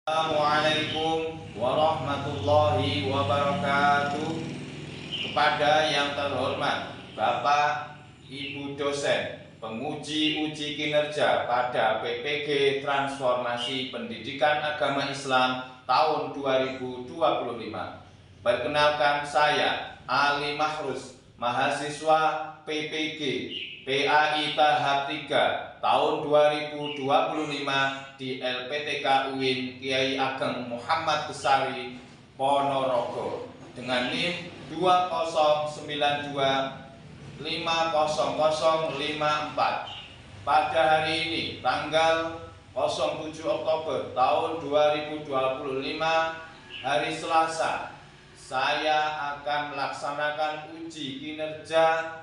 Assalamualaikum warahmatullahi wabarakatuh. Kepada yang terhormat Bapak Ibu dosen penguji uji kinerja pada PPG Transformasi Pendidikan Agama Islam tahun 2025. Perkenalkan, saya Ali Mahrus, mahasiswa PPG PAI tahap 3 tahun 2025 di LPTK UIN Kiai Ageng Muhammad Besari Ponorogo dengan NIM 209250054. Pada hari ini tanggal 07 Oktober tahun 2025, hari Selasa, saya akan melaksanakan uji kinerja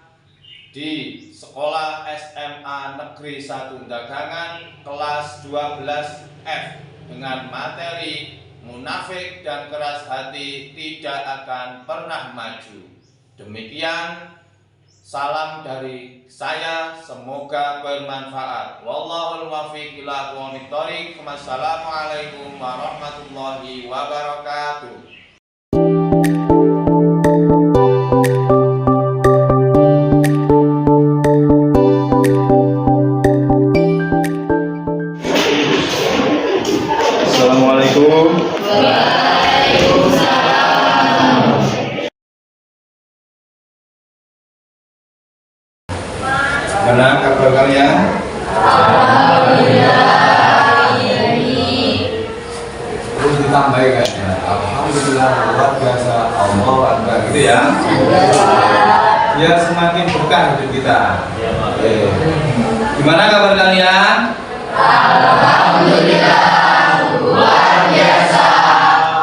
di Sekolah SMA Negeri 1 Dagangan kelas 12F dengan materi munafik dan keras hati tidak akan pernah maju. Demikian, salam dari saya, semoga bermanfaat. Wallahul muwaffiq ila aqwamit thoriq. Wassalamualaikum warahmatullahi wabarakatuh. Assalamualaikum. Waalaikumsalam. Mana kabar kalian? Alhamdulillah. Terus ditambah kayaknya. Alhamdulillah luar biasa. Allahu Akbar gitu ya. Biar semakin berkah hidup kita. Oke. Gimana kabar kalian? Alhamdulillah. Luar biasa.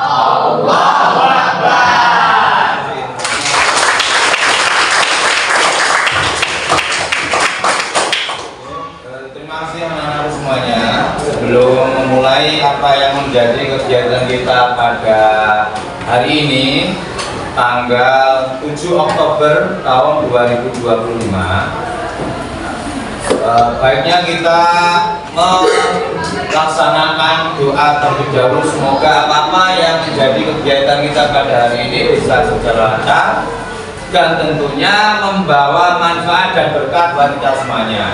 Allahu Akbar. Terima kasih anak-anak semuanya. Sebelum memulai apa yang menjadi kegiatan kita pada hari ini, tanggal 7 Oktober tahun 2025, baiknya kita melaksanakan doa terlebih dahulu. Semoga apa-apa yang menjadi kegiatan kita pada hari ini bisa secara lancar dan tentunya membawa manfaat dan berkat buat kita semuanya.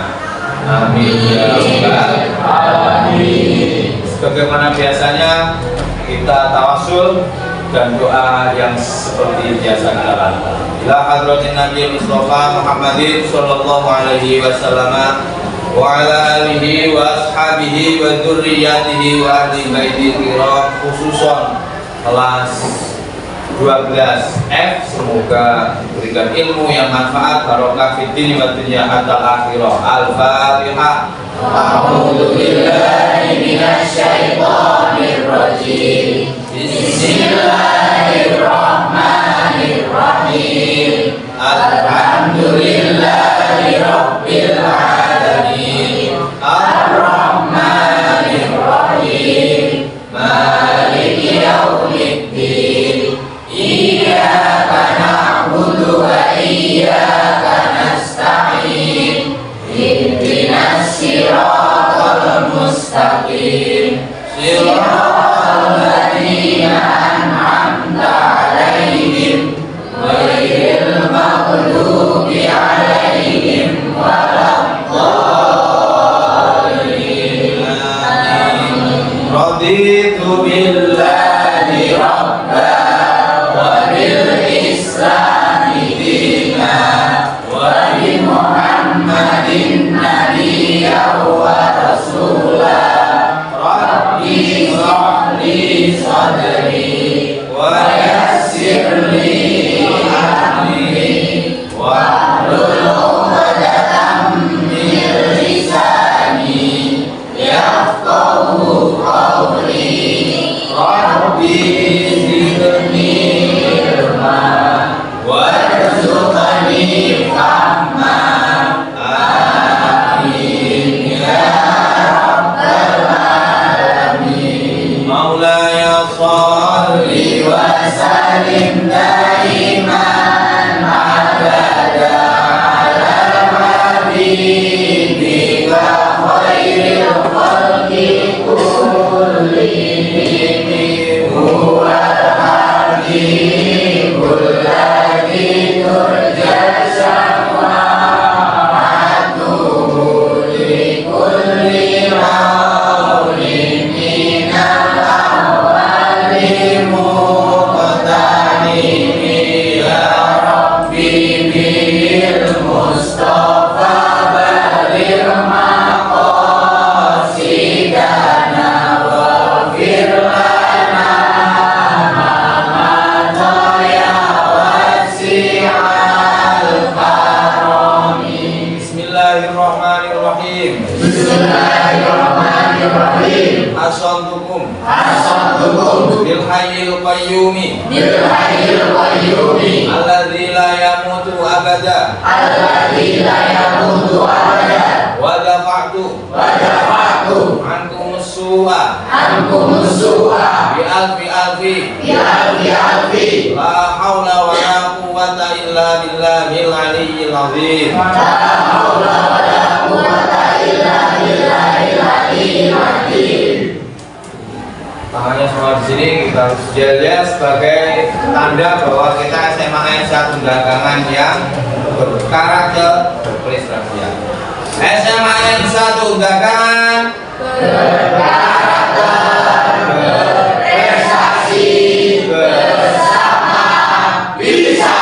Amin ya rabbal alamin. Sebagaimana biasanya kita tawasul dan doa yang seperti biasa kita lakukan. Ila hadratin Nabi Mustafa Muhammadin sallallahu alaihi wasallam wa ala alihi wa ashabihi wa dzurriyyatihi wa ahli baiti kiram, khususon kelas 12F, semoga diberikan ilmu yang manfaat, barokah fid dini wa dunya hatta akhirah. Al-Fatihah. A'udzu billahi minasy syaithanir rajim. Bismillahirrahmanirrahim. Alhamdulillahi rabbil alamin. Ar-Rahmanir Rahim. Maliki yaumiddin. Iyyaka na'budu wa iyyaka nasta'in. Ihdinas siratal mustaqim. Siratal ladzina an'amta 'alaihim ghairil maghdubi 'alaihim waladdallin. Raditu billahi rabba wa bil islami dina wa bi Muhammadin nabiyya wa rasulah. Rabbi Bismillahirrahmanirrahim. Bismillahirrahmanirrahim. Asantukum Bil hayyil qayyumi alladzi la yamutu abada wa dafa'tu ankumus su'a bi alfi la haula wa la quwwata illa billahil aliyyil azim. Tangannya semua di sini kita harus jaga sebagai tanda bahwa kita SMA N 1 Dagangan yang berkarakter berprestasi. SMA N 1 Dagangan berprestasi bersama bisa.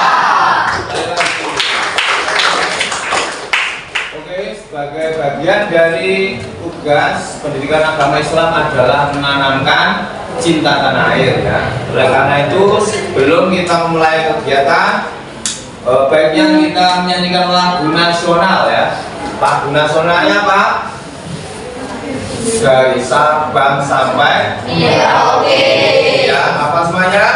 Oke, sebagai bagian dari tugas pendidikan agama Islam adalah menanamkan cinta tanah air ya. Oleh karena itu sebelum kita memulai kegiatan baiknya kita menyanyikan lagu nasional ya. Lagu nasionalnya Pak dari Sabang sampai Merauke. ya, apa semuanya?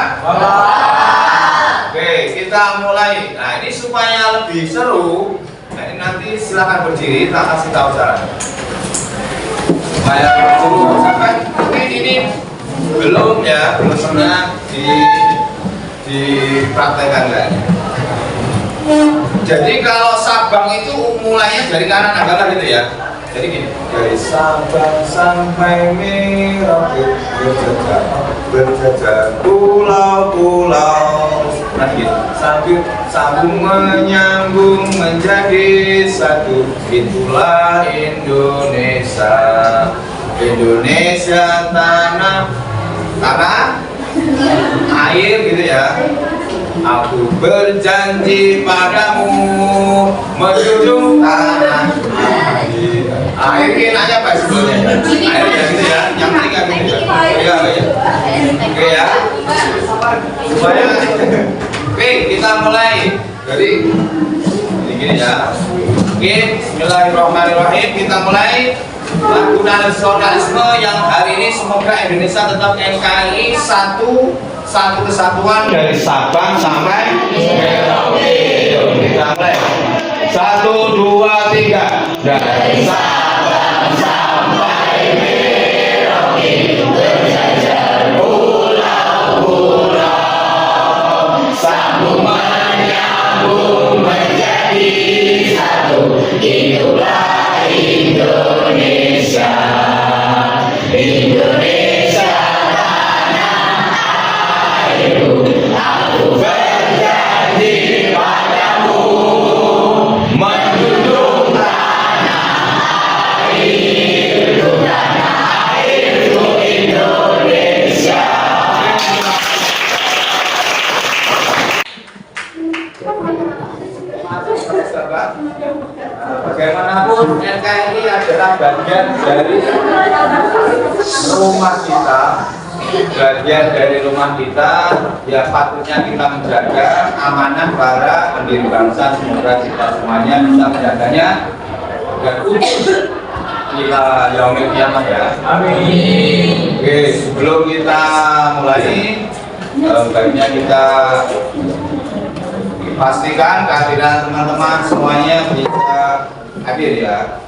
Oke, kita mulai. Nah, ini supaya lebih seru. Nah, ini nanti silakan berdiri, tak kasih tahu caranya. Supaya seru sampai mungkin ini belum ya, belum pernah dipraktekkan kayaknya. Jadi kalau Sabang itu mulainya dari kanan adalah gitu ya. Jadi gini, dari Sabang sampai Merauke berjajar pulau-pulau. Nah gitu, sambung menyambung menjadi satu. Itulah Indonesia, Indonesia tanah air gitu ya. Aku berjanji padamu menjunjung tanah air. Ini aja Pak sebetulnya. Air ya gitu ya. Yang tiga gitu ya. Oke ya. Supaya oke, kita mulai dari gini ya. Oke, Bismillahirrahmanirrahim. Kita mulai lagu nasionalisme yang hari ini. Semoga Indonesia tetap NKRI satu kesatuan dari Sabang sampai Merauke. Kita mulai 1, 2, 3 dari Sabang sampai Merauke berjajar pulau-pulau, sambung menyambung menjadi satu. Itulah Indonesia, Indonesia tanah airku. Aku berjanji padamu menjunjung tanah airku Indonesia. Bagaimanapun NKRI adalah bagian dari rumah kita, ya patutnya kita menjaga amanah para pendiri bangsa. Semoga kita semuanya bisa menjaganya agar utuh ila yaumil qiyamah ya. Amin. Oke, sebelum kita mulai baiknya kita pastikan kehadiran teman-teman semuanya bisa hadir ya,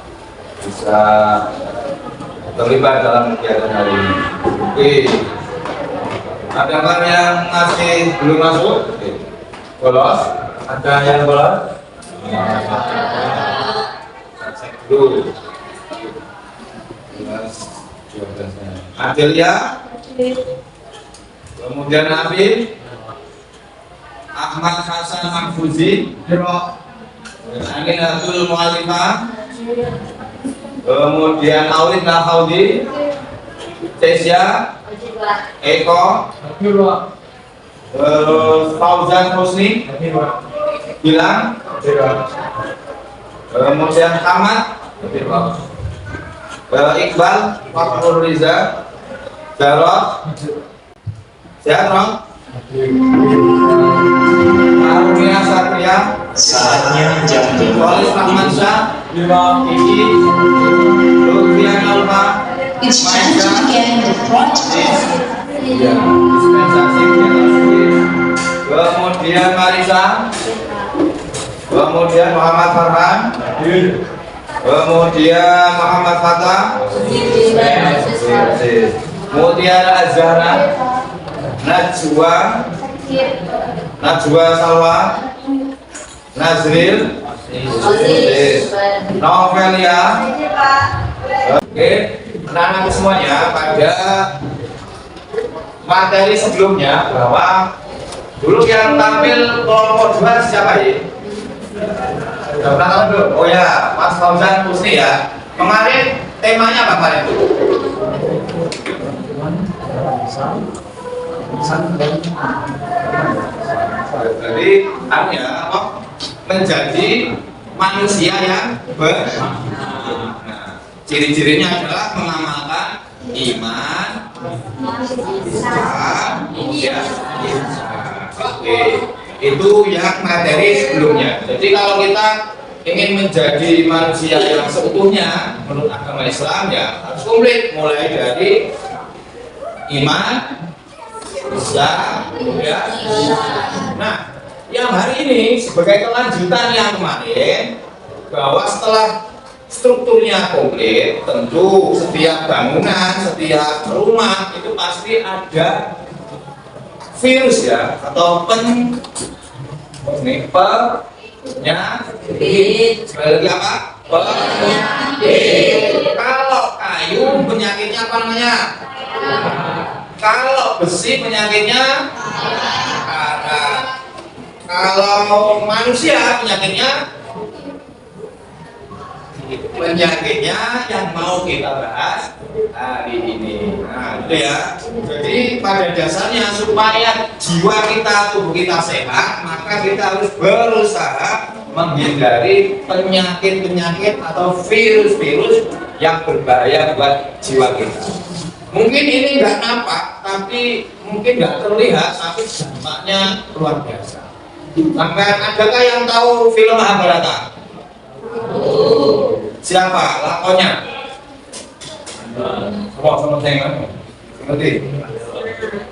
bisa terlibat dalam kegiatan hari ini. Oke, adakah yang masih belum masuk? Oke. Bolos? Ada yang bolos? Cek dulu. Adil ya? Kemudian Nabil Ahmad Hasan Mahfuzi, Aminatul Mu'alifah, kemudian Aulid Nahaudi, Tesya, Eko, Fauzan Husni, Gilang, kemudian Ahmad, Iqbal, Fakhur Riza, Jarod, Jarod, Arumia Satria, Saatnya jam 5. Walis Rahman Syah, Kiki, kemudian alfa It's time to begin the project. ya dispensasi kemudian Marisa, kemudian Muhammad Farhan, kemudian Muhammad Fatah, Mutiara Azhara, Najwa Salwa, Nazril, Novelia. Oke, anak-anak semuanya pada materi sebelumnya bahwa dulu yang tampil kelompok 2 siapa ya? Sudah pernah tahu belum? Oh ya, Mas Fauzan Husni ya. Kemarin temanya apa kemarin itu? Jadi apa? Menjadi manusia yang ciri-cirinya adalah mengamalkan iman, Islam, ya. Oke, itu yang materi sebelumnya. Jadi kalau kita ingin menjadi manusia yang seutuhnya menurut agama Islam ya harus komplit, mulai dari iman, Islam, ya. Nah, yang hari ini sebagai kelanjutan yang kemarin, bahwa setelah strukturnya komplit, tentu setiap bangunan, setiap rumah itu pasti ada virus ya, atau penyakit. Sebagai apa? Penyakit. Kalau kayu penyakitnya apa namanya? Kalau besi penyakitnya karat. Kalau manusia penyakitnya yang mau kita bahas hari ini. Nah, itu ya. Jadi pada dasarnya supaya jiwa kita, tubuh kita sehat, maka kita harus berusaha menghindari penyakit-penyakit atau virus-virus yang berbahaya buat jiwa kita. Mungkin ini nggak nampak, tapi mungkin nggak terlihat, tapi dampaknya luar biasa. Sampai adakah yang tahu film Mahabharata? Siapa lakonnya? Sama tengok. Ngerti?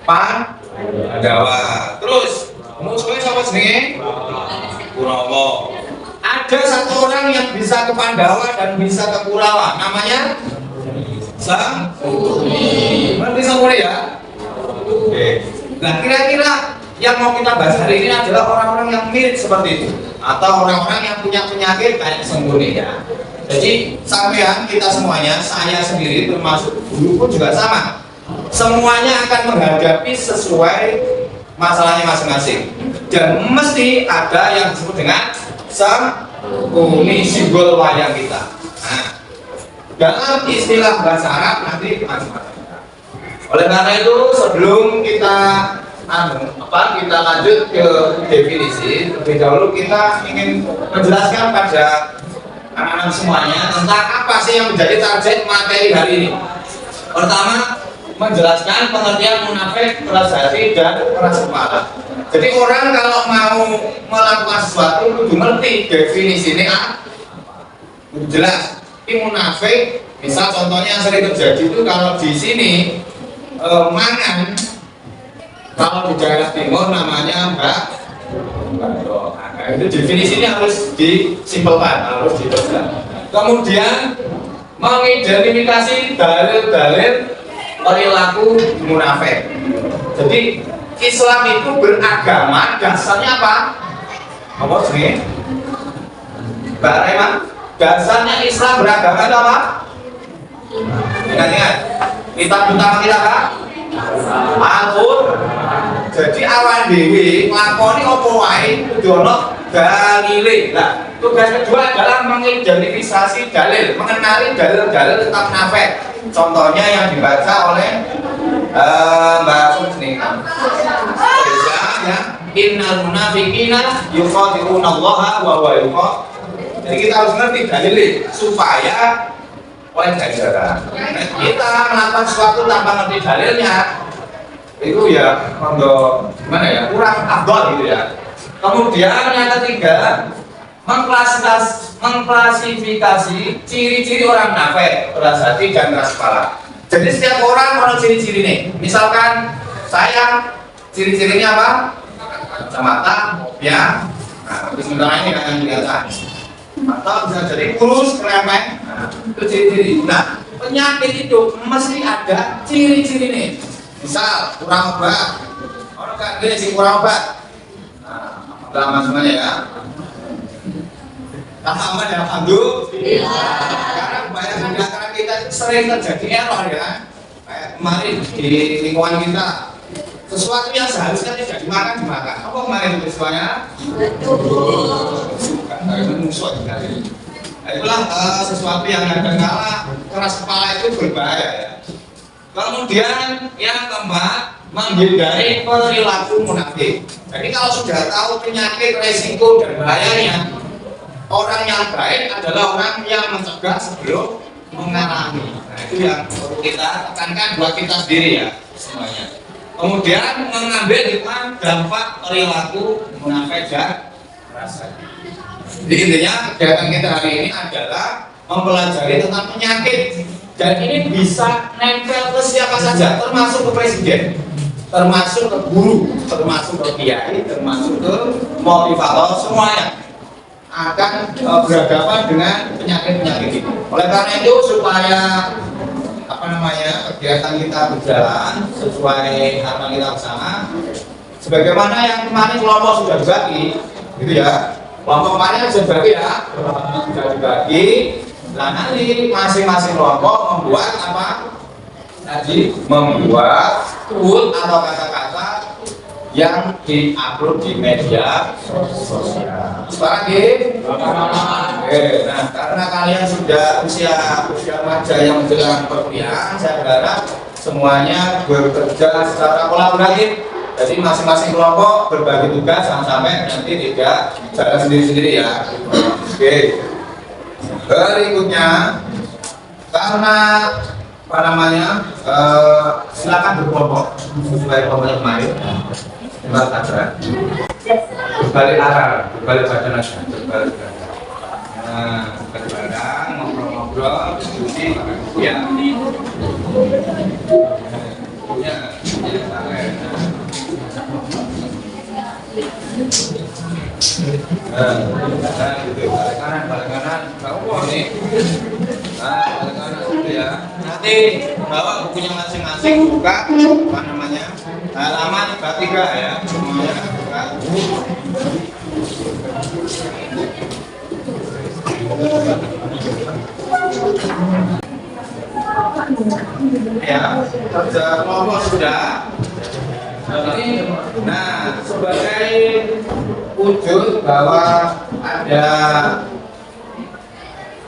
Pandawa. Terus musuhnya siapa sih? Kurawa. Ada satu orang yang bisa ke Pandawa dan bisa ke Kurawa. Namanya Sangkuni. Ngerti Sangkuni ya? Oke. Nah, kira-kira yang mau kita bahas hari ini adalah orang-orang yang mirip seperti itu, atau orang-orang yang punya penyakit kayak Sangkuni ya. Jadi sampean kita semuanya, saya sendiri termasuk guru pun juga sama. Semuanya akan menghadapi sesuai masalahnya masing-masing. Dan mesti ada yang disebut dengan Sangkuni, simbol wayang kita. Nah, dalam istilah bahasa Arab nanti macam-macam. Oleh karena itu sebelum kita kita lanjut ke definisi, lebih dahulu kita ingin menjelaskan pada anak-anak semuanya tentang apa sih yang menjadi target materi hari ini. Pertama, menjelaskan pengertian munafik, keras hati, dan keras kepala. Jadi orang kalau mau melakukan sesuatu kudu ngerti definisinya jelas. Ini munafik, misal contohnya yang sering terjadi itu kalau di sini mangan, kalau di daerah timur namanya Mbak. Nah, itu definisinya harus disimpulkan, harus diperjelas. Kemudian mengidentifikasi dalil-dalil perilaku munafik. Jadi Islam itu beragama dasarnya apa? Apa sih? Mbak Rema, dasarnya Islam beragama itu apa? Ingat-ingat, kitab utama kita apa? Al-Qur'an. Jadi awan dewi nglakoni apa wae kudu ana dalile. Nah, tugas kedua adalah mengidentifikasi dalil, mengenali dalil-dalil tentang munafik. Contohnya yang dibaca oleh Mbak Suni. Ya, innal munafiqina yukhadi'una Allah wa huwa yukhadi'uhum. Jadi kita harus ngerti dalilnya supaya oleh jajaran kita melakukan sesuatu tanpa ngerti dalilnya itu ya gimana ya, kurang afdol gitu ya. Kemudian yang ketiga, mengklasifikasi ciri-ciri orang munafik, keras hati dan keras kepala. Jadi setiap orang punya ciri-ciri nih. Misalkan saya ciri-cirinya apa? Kacamata, ya. Nah, sementara ini akan kelihatan. Atau bisa jadi kurus, krempeng. Nah, itu ciri-ciri. Nah, penyakit itu mesti ada ciri-ciri nih. Misal kurang obat. Orang kan gini sih kurang obat. Nah, lama semuanya ya. Aman ya, alhamdulillah. Karena kebanyakan di antara kita sering terjadi error ya. Kayak kemarin di lingkungan kita, sesuatu yang seharusnya tidak dimakan. Apa kemarin peristiwanya? Bukan musuh sekali. Itulah sesuatu yang kadang-kala keras kepala itu berbahaya ya. Kemudian yang keempat, menghindari perilaku munafik. Jadi kalau sudah tahu penyakit, resiko dan bahayanya, orang yang baik adalah orang yang mencegah sebelum mengalami. Nah, itu yang perlu kita tekankan buat kita sendiri ya semuanya. Kemudian mengambil hikmah dampak perilaku munafik dan rasa. Jadi intinya kegiatan kita hari ini adalah mempelajari tentang penyakit, dan ini bisa nempel ke siapa saja, termasuk ke presiden, termasuk ke guru, termasuk ke kiai, termasuk ke motivator, semuanya akan berhadapan dengan penyakit-penyakit ini. Oleh karena itu supaya kegiatan kita berjalan sesuai harapan kita bersama, sebagaimana yang kemarin kelompok sudah dibagi, gitu ya. Kelompok kemarin sudah dibagi ya, sudah dibagi. Nah nanti masing-masing kelompok membuat apa? Tadi membuat quote atau kata-kata yang diupload di media sosial. Sekarang nah karena kalian sudah usia remaja yang menjelang perkuliahan, saya berharap semuanya bekerja secara kolaboratif. Jadi masing-masing kelompok berbagi tugas, jangan sampai nanti tidak jalan sendiri-sendiri ya. Oke. Berikutnya, karena silakan berkelompok sesuai kelompoknya kemarin. Tempat acara, berbalik arah, berbalik badan aja, berbalik badan. Nah, bareng, ngobrol-ngobrol, diskusi, pakai buku ya. Gitu, balik kanan, kamu nih. Nah, balik kanan gitu ya. Nanti bawa bukunya masing-masing, buka halaman 43 ya, semuanya buka. Ya, kerja kelompok sudah. Nah, sebagai wujud bahwa ada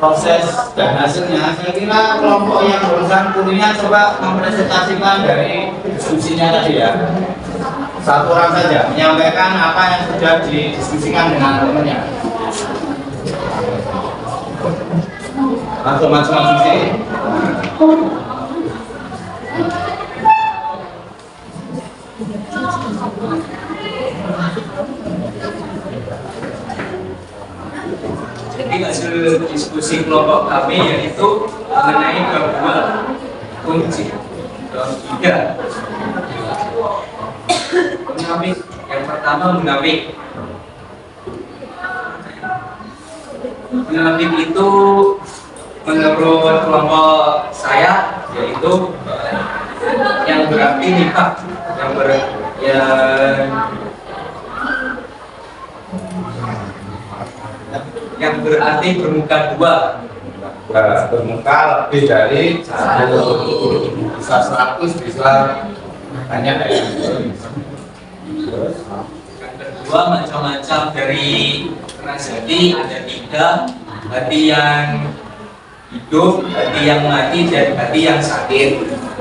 proses dan hasilnya, saya kira kelompok yang berurusan kuliah coba mempresentasikan dari diskusinya tadi ya. Satu orang saja menyampaikan apa yang sudah didiskusikan dengan temannya. Langsung sih. Jadi hasil diskusi kelompok kami yaitu mengenai dua kunci tiga munafik. Yang pertama munafik itu menurut kelompok saya yaitu yang berarti nifaq, yang berarti bermuka dua. Bermuka lebih dari satu, bisa 100, bisa banyak ya. Yang kedua macam-macam dari keras hati, ada tiga: hati yang hidup, hati yang mati, dan hati yang sakit.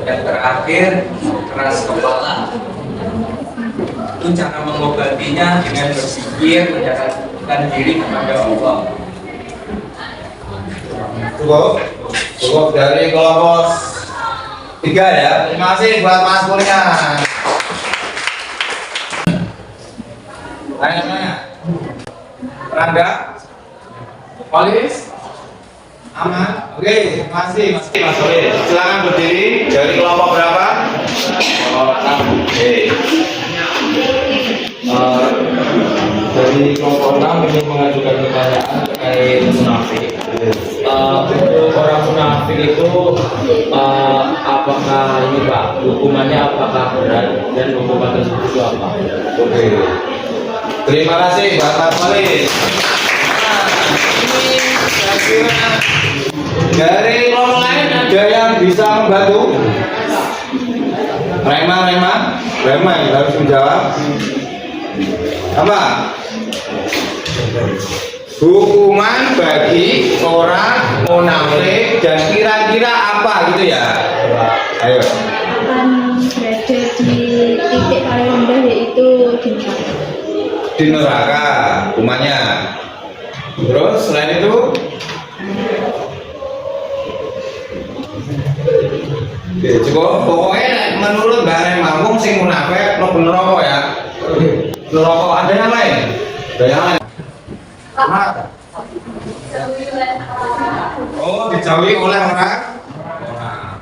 Yang terakhir keras kepala. Itu cara mengobatinya dengan berpikir, mendekatkan diri kepada Allah. Cukup dari kelompok 3 ya. Terima kasih buat Mas Kurnia. Tanya-tanya. Rangga, Polis? Aman? Oke, masih Mas Soleh. Silakan berdiri. Dari kelompok berapa? Kelompok 6. Oke. Dari kelompok 6 ingin mengajukan pertanyaan terkait munafik. Orang munafik itu apakah ini Pak, hukumannya apakah berat dan hukuman tersebut itu apa? Oke. Terima kasih Bapak Soleh. Dari kelompok lain ada yang bisa membantu? Rema yang harus menjawab. Apa? Hukuman bagi orang munafik dan kira-kira apa gitu ya? Ayo. Akan berada di titik paling rendah yaitu di neraka. Di neraka hukumannya. Terus selain itu? Oke, cukup. Pokoknya menurut Mbak Rema, wong sing munafik mlebu neraka ya. Neraka ada yang lain? Ada yang lain? Oh, dijauhi oleh orang.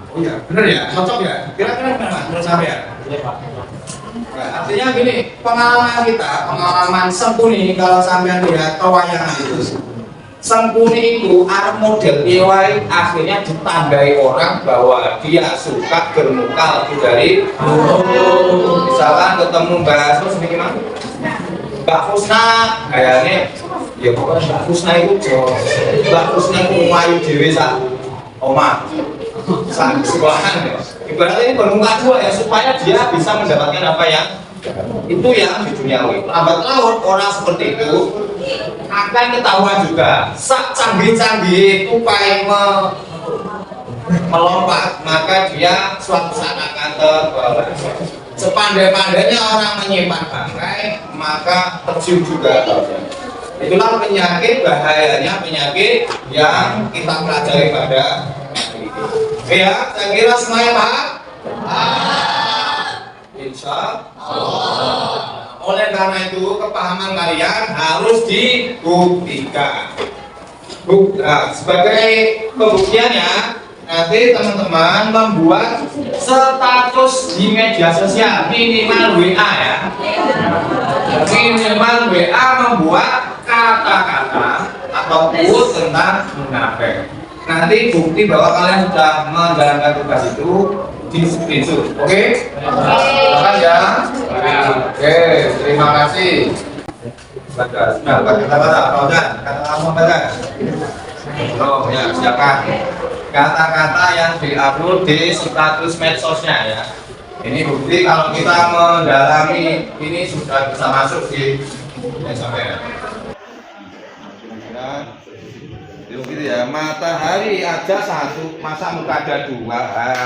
Oh iya, benar ya? Cocok ya? Kira-kira gimana menurut sampean? Nah, artinya gini, pengalaman Sengkuni kalau sampean lihat pewayangan itu. Sengkuni itu arep model piwai akhirnya ditandai orang bahwa dia suka bermuka lebih dari misalkan ketemu Mbak Sus gimana? Mbak Husna kayaknya ya pokoknya Mbak Husna itu Mbak Husna itu mayu dewe sak omah sak sekolahan ya. Ibaratnya ini bermuka dua ya supaya dia bisa mendapatkan apa yang itu yang di duniawi. Lambat laun orang seperti itu akan ketahuan juga sak canggih-canggih itu paling melompat, maka dia suatu saat akan terbawa. Sepandai-pandainya orang menyimpan bangkai, maka tercium juga. Itulah penyakit, bahayanya penyakit yang kita pelajari pada hari ini. Ya, saya kira semuanya paham? Insya Allah. Oleh karena itu kepahaman kalian harus dibuktikan. Sebagai pembuktiannya, nanti teman-teman membuat status di media sosial minimal WA ya. Minimal WA membuat kata-kata atau quote tentang munafik. Nanti bukti bahwa kalian sudah menjalankan tugas itu di screenshot. Oke? Silakan ya. Oke, terima kasih. Nah, kata-kata, kata-kata. Oh ya, silakan. Kata-kata yang diupload di status medsosnya ya. Ini bukti kalau kita mendalami ini sudah bisa masuk di sampai. Gitu ya, matahari aja satu, masa muka ada dua,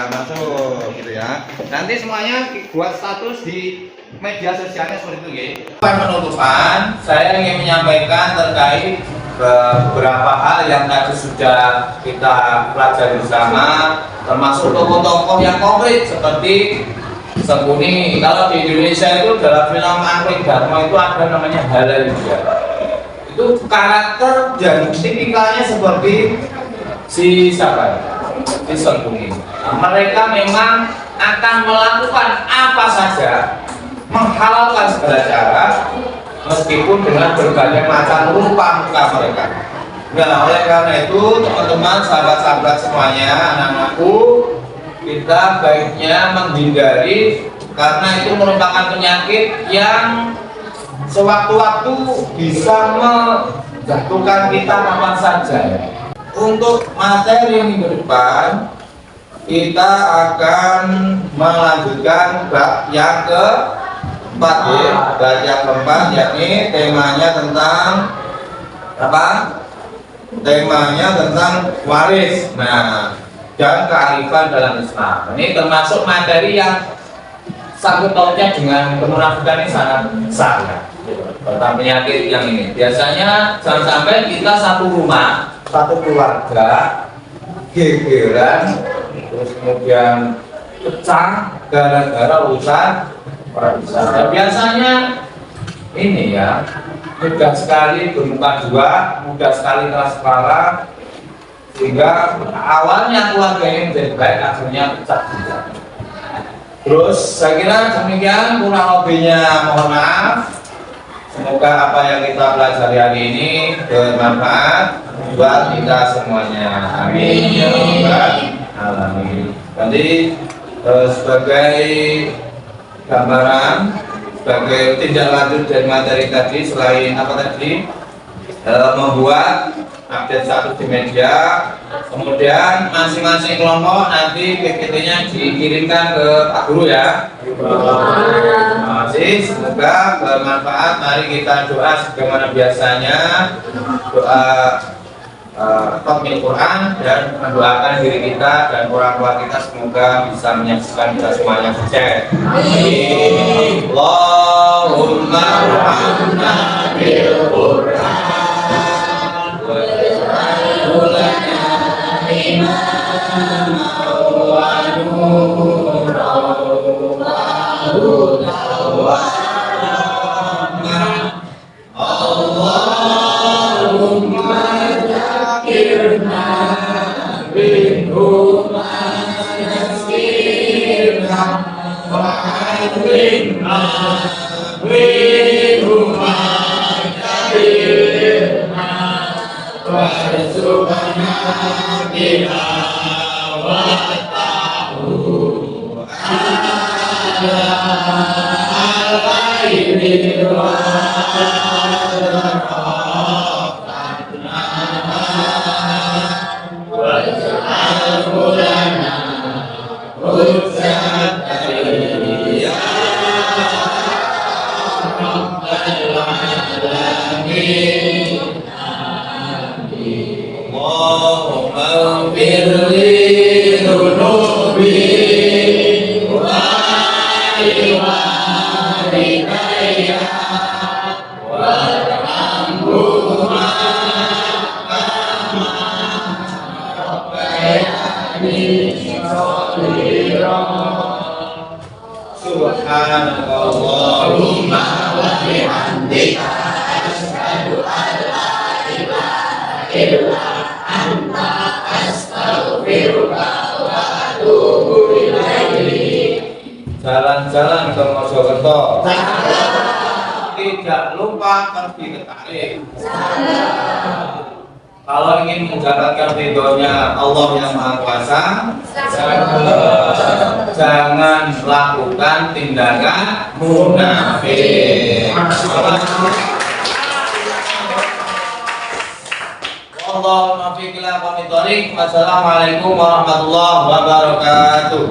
masuk gitu ya. Nanti semuanya buat status di media sosialnya seperti itu ya. Penutupan, saya ingin menyampaikan terkait beberapa hal yang tadi sudah kita pelajari bersama, termasuk tokoh-tokoh yang konkret seperti Sengkuni. Kalau di Indonesia itu dalam film Angkrik Dharma itu ada namanya Halalia. Itu karakter dan tipikalnya seperti si siapa? Si Sengkuni. Nah, mereka memang akan melakukan apa saja, menghalalkan segala cara, meskipun dengan berbagai macam rupa muka mereka. Nah, oleh karena itu teman-teman, sahabat-sahabat semuanya, anak-anakku, kita baiknya menghindari karena itu merupakan penyakit yang sewaktu-waktu bisa menjatuhkan kita kapan saja. Untuk materi minggu depan kita akan melanjutkan bab yang keempat ya. Bab yang keempat yakni temanya tentang apa? Temanya tentang waris. Nah, dan kearifan dalam Islam. Ini termasuk materi yang sangkut pautnya dengan kemunafikan ini sangat besar. Tentang penyakit yang ini biasanya jangan sampai kita satu rumah, satu keluarga gegeran terus kemudian pecah gara-gara urusan orang besar. Biasanya ini ya mudah sekali bermuka dua, mudah sekali keras kepala, sehingga awalnya keluarga ini menjadi baik, akhirnya pecah juga. Terus saya kira demikian kurang lebihnya, mohon maaf. Semoga apa yang kita pelajari hari ini bermanfaat buat kita semuanya. Amin ya rabbal alamin. Nanti sebagai gambaran, sebagai tindak lanjut dari materi tadi, selain apa tadi, membuat update status di media, kemudian masing-masing kelompok nanti PPT-nya dikirimkan ke Pak Guru ya. Terima kasih, semoga bermanfaat. Mari kita doa sebagaimana biasanya, doa Tatmil Quran, dan mendoakan diri kita dan orang tua kita semoga bisa menyaksikan kita semuanya sukses. Amin. Allahumma rahmna bil Quran. Subhanallahumma wa bihamdika asyhadu an la ilaha illa anta astaghfiruka wa atubu ilaik. Jalan-jalan ke Mojokerto, tidak lupa pergi ke Tarim. Kalau ingin mendapatkan ridhonya Allah yang Maha Kuasa, jangan lakukan tindakan munafik. Allahumma fiqh ila qawmi thoriq. Wassalamualaikum warahmatullahi wabarakatuh.